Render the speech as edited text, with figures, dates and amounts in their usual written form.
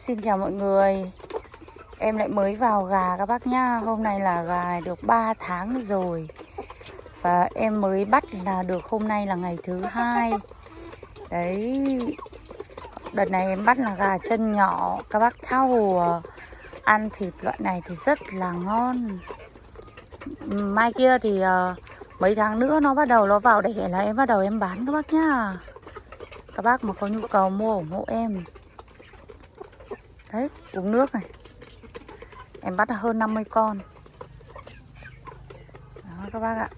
Xin chào mọi người. Em lại mới vào gà các bác nhá. Hôm nay là gà được 3 tháng rồi. Và em mới bắt là được hôm nay là ngày thứ 2. Đấy. Đợt này em bắt là gà chân nhỏ. Các bác thau ăn thịt loại này thì rất là ngon. Mai kia thì mấy tháng nữa nó bắt đầu nó vào đẻ là em bắt đầu em bán các bác nhá. Các bác mà có nhu cầu mua ủng hộ em. Đấy, uống nước này. Em bắt hơn 50 con. Đó các bác ạ.